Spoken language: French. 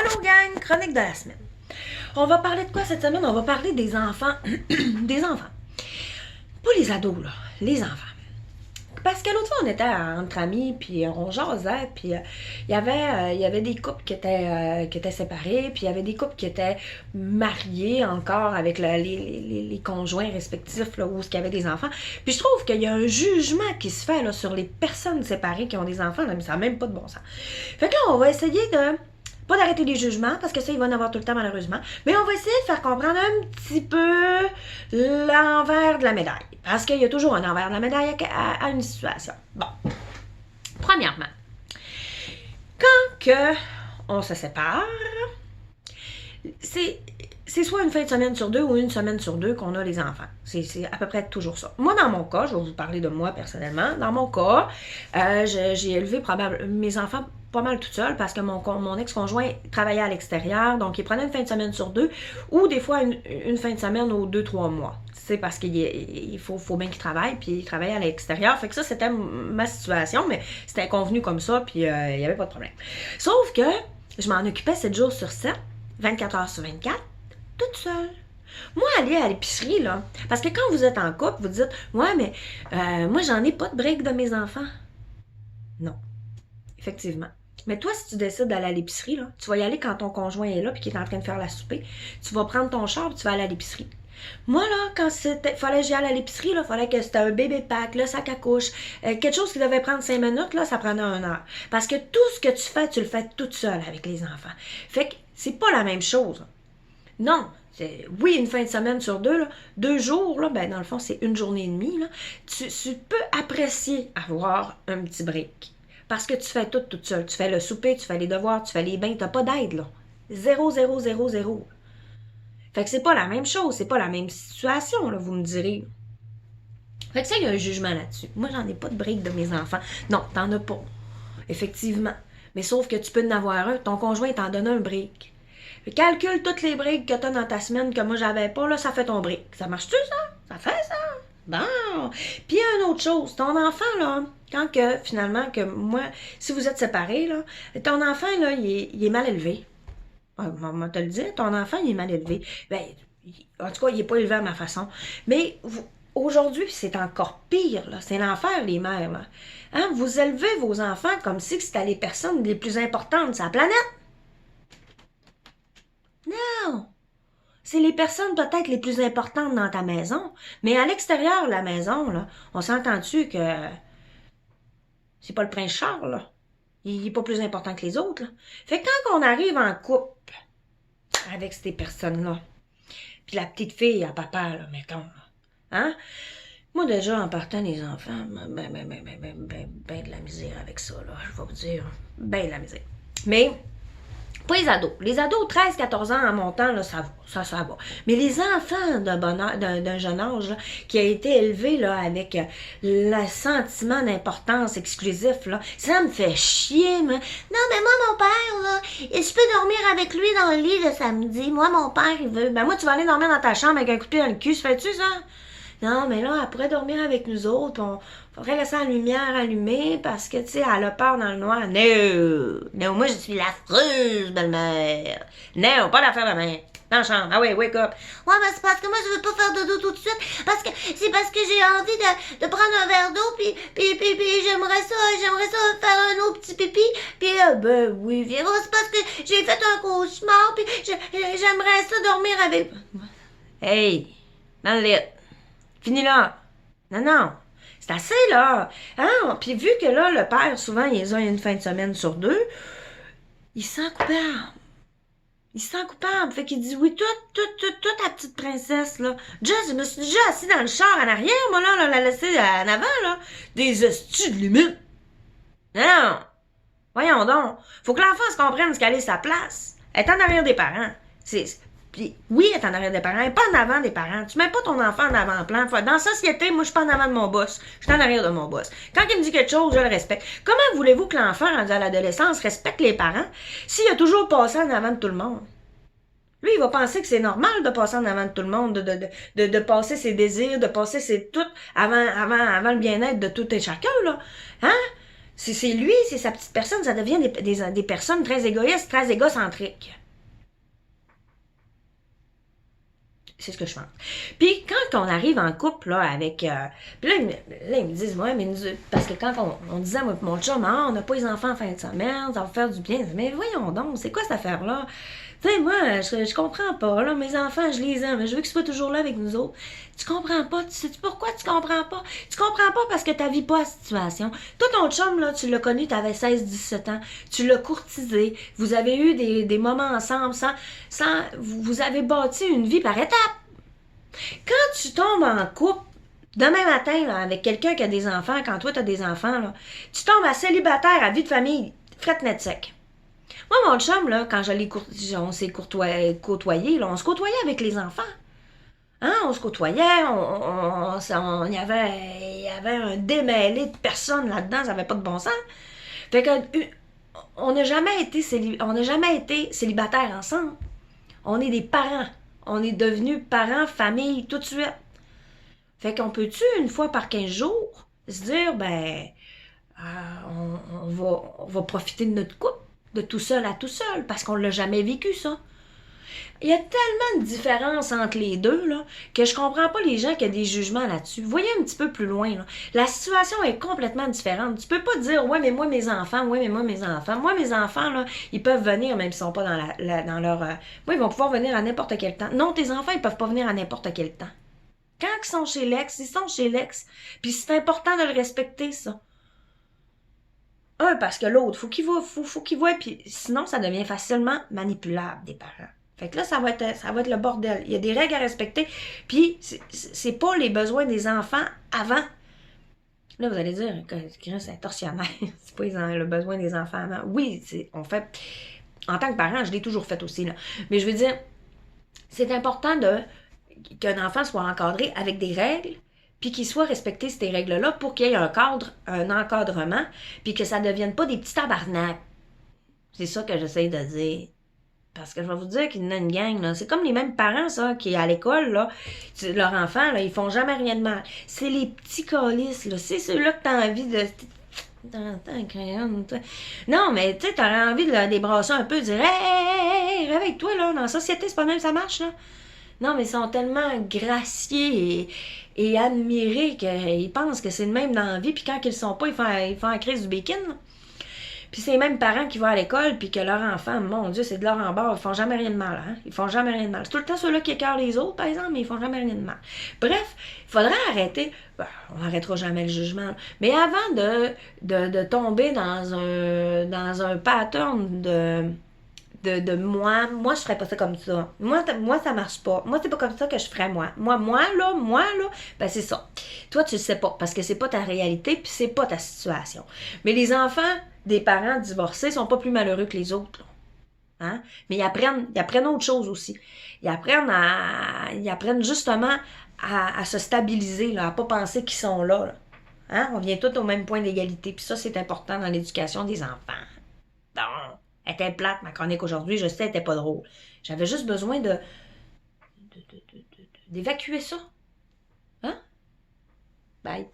Allô gang, chronique de la semaine. On va parler de quoi cette semaine? On va parler des enfants. Des enfants. Pas les ados, là. Les enfants. Parce que l'autre fois, on était entre amis, puis on jasait, puis il y avait des couples qui étaient séparés, puis il y avait des couples qui étaient mariés encore avec les conjoints respectifs, là, où il y avait des enfants. Puis je trouve qu'il y a un jugement qui se fait là, sur les personnes séparées qui ont des enfants, là, mais ça n'a même pas de bon sens. Fait que là, on va essayer de... Pas d'arrêter les jugements, parce que ça, il va en avoir tout le temps, malheureusement. Mais on va essayer de faire comprendre un petit peu l'envers de la médaille. Parce qu'il y a toujours un envers de la médaille à une situation. Bon. Premièrement, quand on se sépare, c'est soit une fin de semaine sur deux ou une semaine sur deux qu'on a les enfants. C'est à peu près toujours ça. Moi, dans mon cas, je vais vous parler de moi personnellement. Dans mon cas, j'ai élevé mes enfants pas mal toute seule parce que mon ex-conjoint travaillait à l'extérieur, donc il prenait une fin de semaine sur deux ou des fois une fin de semaine aux 2-3 mois. C'est parce qu'il faut bien qu'il travaille, puis il travaillait à l'extérieur. Fait que ça, c'était ma situation, mais c'était convenu comme ça, puis il n'y avait pas de problème. Sauf que je m'en occupais 7 jours sur 7, 24 heures sur 24, toute seule. Moi, aller à l'épicerie, là, parce que quand vous êtes en couple, vous dites « Ouais, mais moi, j'en ai pas de break de mes enfants. » Non, effectivement. Mais toi, si tu décides d'aller à l'épicerie, là, tu vas y aller quand ton conjoint est là et qu'il est en train de faire la souper. Tu vas prendre ton char et tu vas aller à l'épicerie. Moi, là, quand fallait que j'y aille à l'épicerie, il fallait que c'était un bébé pack, le sac à couche, quelque chose qui devait prendre 5 minutes, là, ça prenait 1 heure. Parce que tout ce que tu fais, tu le fais toute seule avec les enfants. Fait que c'est pas la même chose. Non, oui, une fin de semaine sur deux, là, 2 jours, là, ben, dans le fond, c'est 1 journée et demie. Là, tu peux apprécier avoir un petit break. Parce que tu fais tout toute seule. Tu fais le souper, tu fais les devoirs, tu fais les bains, t'as pas d'aide, là. 0, 0, 0, 0. Fait que c'est pas la même chose, c'est pas la même situation, là, vous me direz. Fait que ça, il y a un jugement là-dessus. Moi, j'en ai pas de break de mes enfants. Non, t'en as pas. Effectivement. Mais sauf que tu peux en avoir un, ton conjoint t'en donne un break. Calcule toutes les breaks que t'as dans ta semaine que moi j'avais pas, là, ça fait ton break. Ça marche-tu, ça? Ça fait ça? Bon. Puis il y a une autre chose. Ton enfant, là, quand que, finalement, que moi, si vous êtes séparés, là, ton enfant, là, il est mal élevé. Moi, te le dire, ton enfant, il est mal élevé. Ben, en tout cas, il n'est pas élevé à ma façon. Mais aujourd'hui, c'est encore pire, là. C'est l'enfer, les mères, là. Hein? Vous élevez vos enfants comme si c'était les personnes les plus importantes sur la planète. Non! C'est les personnes peut-être les plus importantes dans ta maison, mais à l'extérieur de la maison, là, on s'entend-tu que c'est pas le prince Charles, là? Il est pas plus important que les autres, là. Fait que quand on arrive en couple avec ces personnes-là, puis la petite fille à papa, là, mettons, là, hein? Moi, déjà, en partant les enfants, ben de la misère avec ça, là, je vais vous dire, ben de la misère. Mais... pas les ados. Les ados, 13-14 ans en montant, là, ça va. Mais les enfants d'un jeune âge, là, qui a été élevé là, avec le sentiment d'importance exclusif, là, ça me fait chier, moi. Non, mais moi, mon père, là, je peux dormir avec lui dans le lit le samedi. Moi, mon père, il veut. Ben moi, tu vas aller dormir dans ta chambre avec un coup de pied dans le cul, ça fait-tu ça? Non, mais là, elle pourrait dormir avec nous autres. On faudrait laisser la lumière allumée parce que, tu sais, elle a peur dans le noir. Non, moi, je suis l'affreuse belle-mère. Non, pas l'affaire de mère. Dans la chambre. Ah oui, wake up. Ouais, mais c'est parce que moi, je veux pas faire dodo tout de suite. C'est parce que j'ai envie de prendre un verre d'eau, puis j'aimerais ça faire un autre petit pipi. Puis ben oui, viens voir, c'est parce que j'ai fait un cauchemar, puis j'aimerais ça dormir avec... Hey, dans le lit. Fini là. Non. C'est assez, là. Hein? Puis vu que là, le père, souvent, il les a une fin de semaine sur 2, il se sent coupable. Fait qu'il dit, oui, toi, ta petite princesse, là. Je me suis déjà assis dans le char en arrière, moi, là, la laisser en avant, là. Des estus de limite. Non. Voyons donc. Faut que l'enfant se comprenne ce qu'elle est sa place. Elle est en arrière des parents. Puis, oui, elle est en arrière des parents, elle n'est pas en avant des parents. Tu mets pas ton enfant en avant-plan. Dans la société, moi, je suis pas en avant de mon boss. Je suis en arrière de mon boss. Quand il me dit quelque chose, je le respecte. Comment voulez-vous que l'enfant, rendu à l'adolescence, respecte les parents s'il a toujours passé en avant de tout le monde? Lui, il va penser que c'est normal de passer en avant de tout le monde, de passer ses désirs, de passer ses tout avant le bien-être de tout et chacun, là. Hein? C'est lui, c'est sa petite personne, ça devient des personnes très égoïstes, très égocentriques. C'est ce que je pense. Puis quand on arrive en couple, là, avec... puis là, ils me disent, ouais, mais parce que quand on disait, moi, mon chum, ah, on n'a pas les enfants en fin de semaine, ça va faire du bien. Mais voyons donc, c'est quoi cette affaire-là? Tu sais, moi, je comprends pas, là, mes enfants, je les aime, je veux qu'ils soient toujours là avec nous autres. Tu comprends pas, tu sais pourquoi tu comprends pas? Tu comprends pas parce que tu vis pas la situation. Toi, ton chum, là, tu l'as connu, tu avais 16-17 ans, tu l'as courtisé, vous avez eu des moments ensemble, vous avez bâti une vie par étapes. Quand tu tombes en couple, demain matin, là, avec quelqu'un qui a des enfants, quand toi, tu as des enfants, là, tu tombes à célibataire, à vie de famille, frette net sec. Moi, mon chum, là, quand on s'est côtoyé, là, on se côtoyait avec les enfants. Hein, on se côtoyait, il y avait un démêlé de personnes là-dedans, ça n'avait pas de bon sens. Fait que, on n'a jamais été célibataires ensemble. On est des parents. On est devenus parents, famille, tout de suite. Fait qu'on peut-tu, une fois par 15 jours, se dire, ben, on va profiter de notre couple, de tout seul à tout seul, parce qu'on l'a jamais vécu, ça. Il y a tellement de différences entre les deux, là, que je comprends pas les gens qui ont des jugements là-dessus. Voyez un petit peu plus loin, là. La situation est complètement différente. Tu peux pas dire, ouais, mais moi, mes enfants, ouais, mais moi, mes enfants. Moi, mes enfants, là, ils peuvent venir, même s'ils sont pas dans leur... Moi, ils vont pouvoir venir à n'importe quel temps. Non, tes enfants, ils peuvent pas venir à n'importe quel temps. Quand ils sont chez l'ex, ils sont chez l'ex. Puis c'est important de le respecter, ça. Un, parce que l'autre, faut qu'il voit, puis sinon, ça devient facilement manipulable, des parents. Fait que là, ça va être le bordel. Il y a des règles à respecter, puis c'est pas les besoins des enfants avant. Là, vous allez dire que c'est torsionnaire. C'est pas le besoin des enfants avant. Oui, on fait... En tant que parent, je l'ai toujours fait aussi, là. Mais je veux dire, c'est important qu'un enfant soit encadré avec des règles, puis qu'il soit respecté ces règles-là pour qu'il y ait un cadre, un encadrement, puis que ça ne devienne pas des petits tabarnaks. C'est ça que j'essaie de dire. Parce que je vais vous dire qu'il y en a une gang, là. C'est comme les mêmes parents, ça, qui à l'école, là, leurs enfants, là, ils font jamais rien de mal. C'est les petits colisses, là. C'est ceux-là que t'as envie de... Non, mais tu sais, t'aurais envie de les débrasser un peu, de dire hey, réveille-toi, là. Dans la société, c'est pas même ça marche, là. Non, mais ils sont tellement graciés et admirés qu'ils pensent que c'est le même dans la vie, puis quand ils le sont pas, ils font la crise du bacon, là. Puis c'est les mêmes parents qui vont à l'école, puis que leur enfant, mon Dieu, c'est de leur en bord, ils font jamais rien de mal, hein? Ils font jamais rien de mal. C'est tout le temps ceux-là qui écœurent les autres, par exemple, mais ils font jamais rien de mal. Bref, il faudrait arrêter, on n'arrêtera jamais le jugement, mais avant de tomber dans un pattern de moi, je ferais pas ça comme ça. Moi, ça marche pas. Moi, c'est pas comme ça que je ferais, moi. Moi, là, ben c'est ça. Toi, tu le sais pas, parce que c'est pas ta réalité, puis c'est pas ta situation. Mais les enfants des parents divorcés sont pas plus malheureux que les autres, là. Hein? Mais ils apprennent autre chose aussi. Ils apprennent justement à se stabiliser, là, à pas penser qu'ils sont là. Hein? On vient tous au même point d'égalité, puis ça, c'est important dans l'éducation des enfants. Bon. Elle était plate, ma chronique aujourd'hui. Je sais, elle était pas drôle. J'avais juste besoin d'évacuer ça. Hein? Bye.